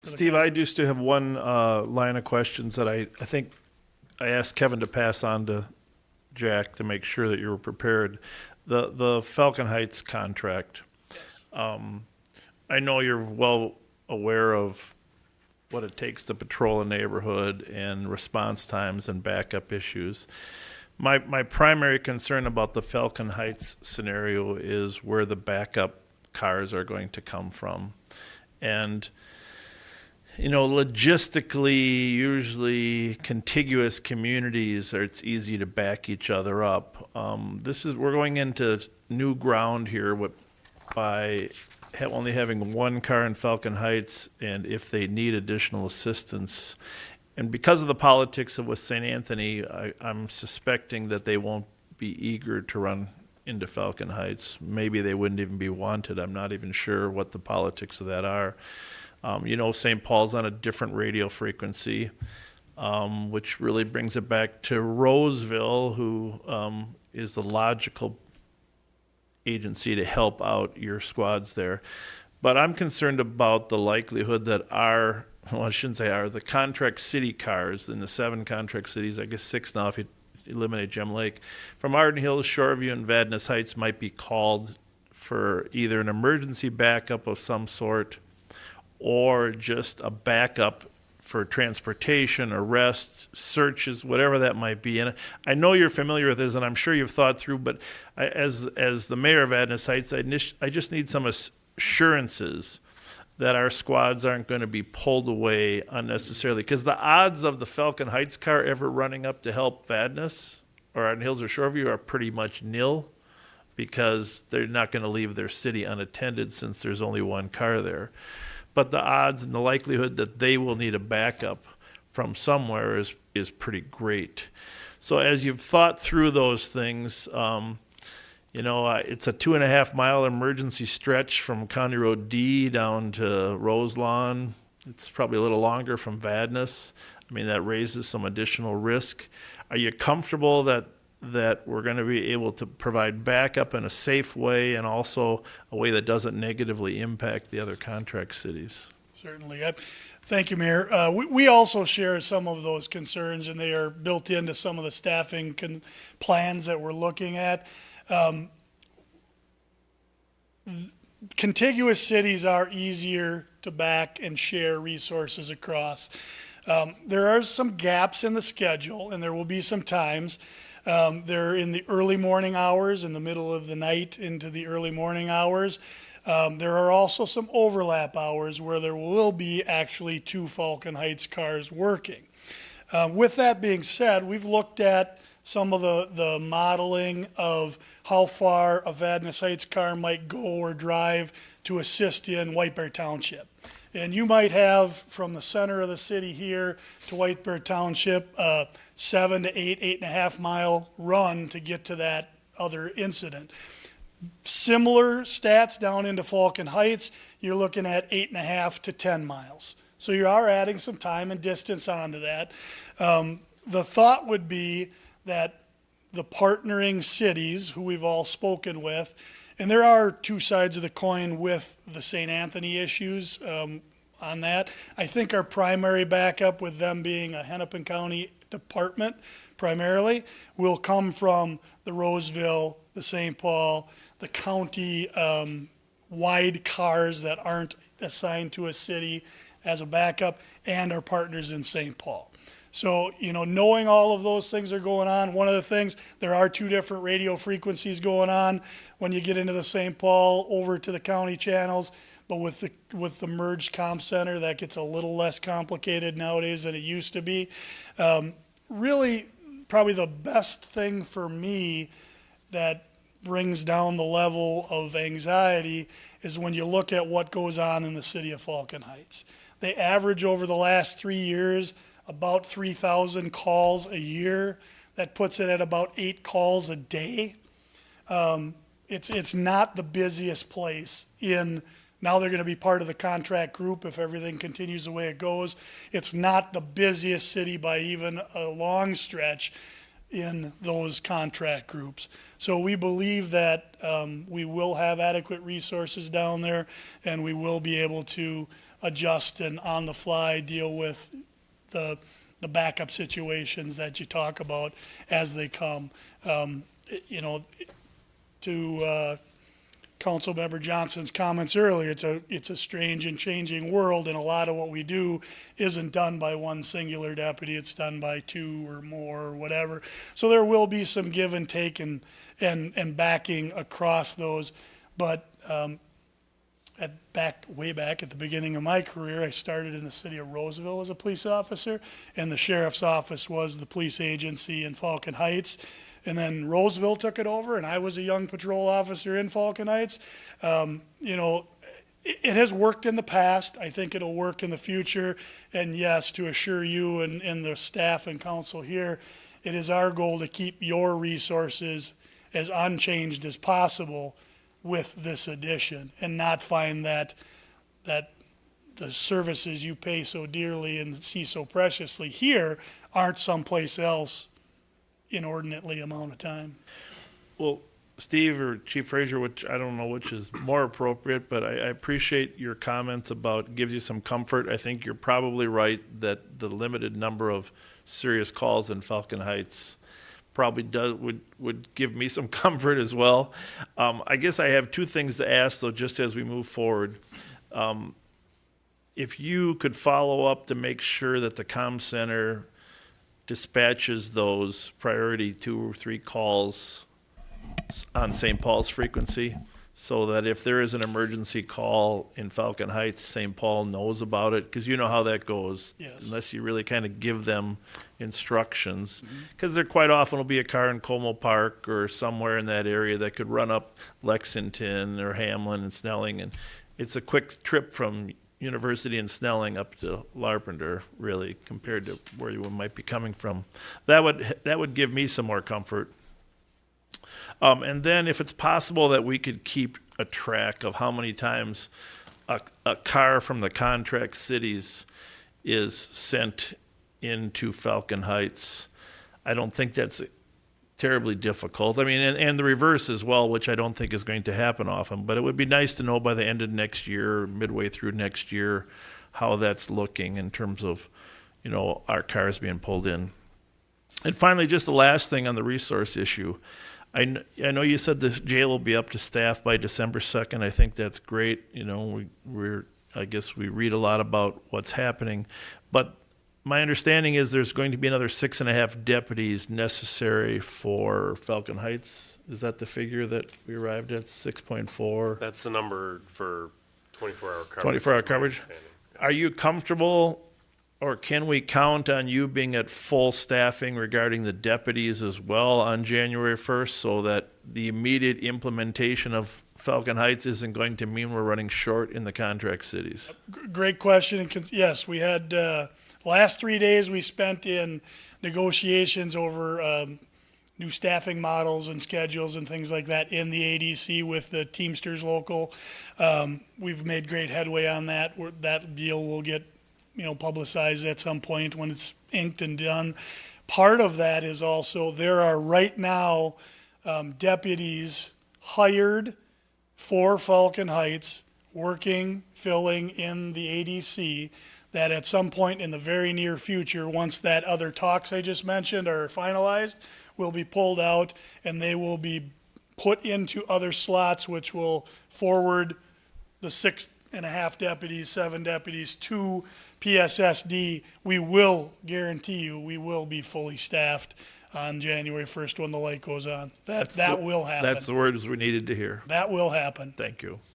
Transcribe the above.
Steve, I do still have one line of questions that I think I asked Kevin to pass on to Jack to make sure that you were prepared. The Falcon Heights contract. Yes. I know you're well aware of what it takes to patrol a neighborhood and response times and backup issues. My primary concern about the Falcon Heights scenario is where the backup cars are going to come from. And, logistically, usually contiguous communities, it's easy to back each other up. We're going into new ground here by only having one car in Falcon Heights, and if they need additional assistance. And because of the politics of with St. Anthony, I'm suspecting that they won't be eager to run into Falcon Heights. Maybe they wouldn't even be wanted. I'm not even sure what the politics of that are. St. Paul's on a different radio frequency, which really brings it back to Roseville, who is the logical agency to help out your squads there. But I'm concerned about the likelihood that the contract city cars in the 7 contract cities, I guess 6 now if you eliminate Gem Lake, from Arden Hills, Shoreview, and Vadnais Heights might be called for either an emergency backup of some sort or just a backup for transportation, arrests, searches, whatever that might be. And I know you're familiar with this, and I'm sure you've thought through, but as the mayor of Vadnais Heights, I just need some assurances that our squads aren't going to be pulled away unnecessarily. Because the odds of the Falcon Heights car ever running up to help Vadnais or Arden Hills or Shoreview are pretty much nil, because they're not going to leave their city unattended since there's only one car there. But the odds and the likelihood that they will need a backup from somewhere is pretty great. So as you've thought through those things, it's a 2.5-mile emergency stretch from County Road D down to Roselawn. It's probably a little longer from Vadnais. I mean, that raises some additional risk. Are you comfortable that we're going to be able to provide backup in a safe way and also a way that doesn't negatively impact the other contract cities? Certainly. Thank you, Mayor. We also share some of those concerns, and they are built into some of the staffing plans that we're looking at. Contiguous cities are easier to back and share resources across. There are some gaps in the schedule, and there will be some times. They're in the early morning hours, in the middle of the night into the early morning hours. There are also some overlap hours where there will be actually 2 Falcon Heights cars working. With that being said, we've looked at some of the modeling of how far a Vadnais Heights car might go or drive to assist in White Bear Township. And you might have from the center of the city here to White Bear Township a 7 to 8.5 mile run to get to that other incident. Similar stats down into Falcon Heights, you're looking at 8.5 to 10 miles. So you are adding some time and distance onto that. The thought would be that the partnering cities who we've all spoken with, and there are 2 sides of the coin with the St. Anthony issues on that. I think our primary backup, with them being a Hennepin County department primarily, will come from the Roseville, the St. Paul, the county wide cars that aren't assigned to a city as a backup, and our partners in St. Paul. So, knowing all of those things are going on, one of the things, there are 2 different radio frequencies going on when you get into the St. Paul over to the county channels, but with the merged comm center, that gets a little less complicated nowadays than it used to be. Really, probably the best thing for me that brings down the level of anxiety is when you look at what goes on in the city of Falcon Heights. They average over the last 3 years about 3,000 calls a year. That puts it at about 8 calls a day. It's not the busiest place in, now they're going to be part of the contract group if everything continues the way it goes. It's not the busiest city by even a long stretch in those contract groups. So we believe that we will have adequate resources down there, and we will be able to adjust and on the fly deal with the backup situations that you talk about as they come. You know, to Councilmember Johnson's comments earlier, it's a strange and changing world, and a lot of what we do isn't done by one singular deputy. It's done by two or more or whatever. So there will be some give and take and backing across those. But way back at the beginning of my career, I started in the city of Roseville as a police officer, and the sheriff's office was the police agency in Falcon Heights. And then Roseville took it over, and I was a young patrol officer in Falcon Heights. You know, it has worked in the past. I think it'll work in the future. And yes, to assure you and the staff and council here, it is our goal to keep your resources as unchanged as possible with this addition, and not find that the services you pay so dearly and see so preciously here aren't someplace else inordinately amount of time. Well, Steve or Chief Frazier, which I don't know which is more appropriate, but I appreciate your comments about gives you some comfort. I think you're probably right that the limited number of serious calls in Falcon Heights probably would give me some comfort as well. I guess I have two things to ask, though, just as we move forward. If you could follow up to make sure that the comm center dispatches those priority 2 or 3 calls on St. Paul's frequency, so that if there is an emergency call in Falcon Heights, St. Paul knows about it, because you know how that goes. Yes. Unless you really kind of give them instructions, because there quite often will be a car in Como Park or somewhere in that area that could run up Lexington or Hamlin and Snelling, and it's a quick trip from University and Snelling up to Larpenteur, really, compared to where you might be coming from. That would give me some more comfort. And then if it's possible that we could keep a track of how many times a car from the contract cities is sent into Falcon Heights, I don't think that's terribly difficult. I mean, and the reverse as well, which I don't think is going to happen often. But it would be nice to know by the end of next year, midway through next year, how that's looking in terms of, you know, our cars being pulled in. And finally, just the last thing on the resource issue. I know you said the jail will be up to staff by December 2nd. I think that's great. You know, I guess we read a lot about what's happening. But my understanding is there's going to be another 6.5 deputies necessary for Falcon Heights. Is that the figure that we arrived at, 6.4? That's the number for 24-hour coverage. 24-hour coverage? Are you comfortable, or can we count on you being at full staffing regarding the deputies as well on January 1st, so that the immediate implementation of Falcon Heights isn't going to mean we're running short in the contract cities? Great question. And yes, we had last 3 days we spent in negotiations over new staffing models and schedules and things like that in the ADC with the Teamsters local. We've made great headway on that. That deal will get publicized at some point when it's inked and done. Part of that is also there are right now deputies hired for Falcon Heights working, filling in the ADC, that at some point in the very near future, once that other talks I just mentioned are finalized, will be pulled out and they will be put into other slots, which will forward the 6.5 deputies, 7 deputies to PSSD. We will guarantee you we will be fully staffed on January 1st when the light goes on. That will happen. That's the words we needed to hear. That will happen. Thank you.